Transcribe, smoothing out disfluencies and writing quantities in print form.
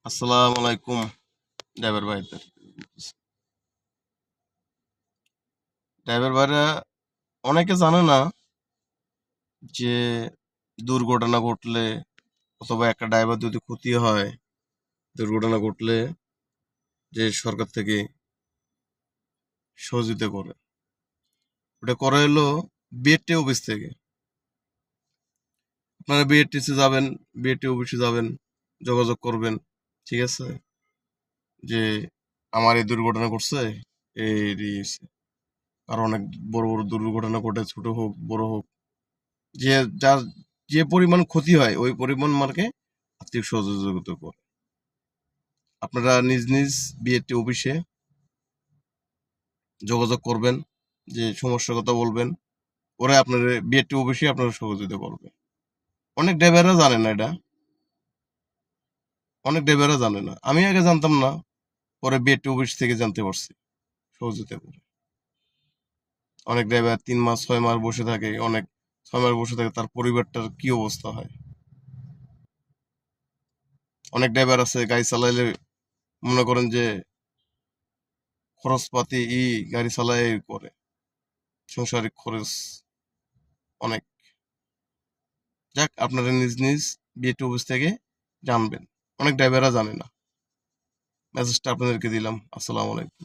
আসসালামু আলাইকুম ড্রাইভার ভাইদের। ড্রাইভার ভাইরা অনেকে জানে না যে দুর্ঘটনা ঘটলে অথবা একটা ড্রাইভার যদি ক্ষতি হয়, দুর্ঘটনা ঘটলে যে সরকার থেকে সহযোগিতা করে, ওটা করে হলো বিএডটি অফিস থেকে। আপনারা বিএডটিসি যাবেন, বিএডটি অফিসে যাবেন, যোগাযোগ করবেন, ঠিক আছে, যে আমার এই দুর্ঘটনা ঘটছে, এই হইছে। আর অনেক বড় বড় দুর্ঘটনা ঘটে, ছোট হোক বড় হোক, যে যার যে পরিমাণ ক্ষতি হয় ওই পরিমাণ মার্কে আর্থিক সহযোগিতা করে। আপনারা নিজ নিজ বিএডটি অফিসে যোগাযোগ করবেন, যে সমস্যার কথা বলবেন, ওরা আপনার বিএডটি অফিসে আপনারা সহযোগিতা করবে। অনেক ড্রাইভাররা জানে না এটা, অনেক ড্রাইভাররা জানে না। আমি আগে জানতাম না, পরে বিএডটি অফিস থেকে জানতে পারছি সহযোগিতা করে। অনেক ড্রাইভার 3 মাস 6 মাস বসে থাকে, অনেক 6 মাস বসে থাকে, তার পরিবারটার কি অবস্থা হয়। অনেক ড্রাইভার আছে গাড়ি চালাইলে মনে করেন যে খরচপাতি গাড়ি চালায় করে, সংসারিক খরচ অনেক। যাক, আপনারা নিজ নিজ বিএডটি অফিস থেকে জানবেন। অনেক ড্রাইভাররা জানে না। মেসেজটা আপনাদেরকে দিলাম। আসসালামু আলাইকুম।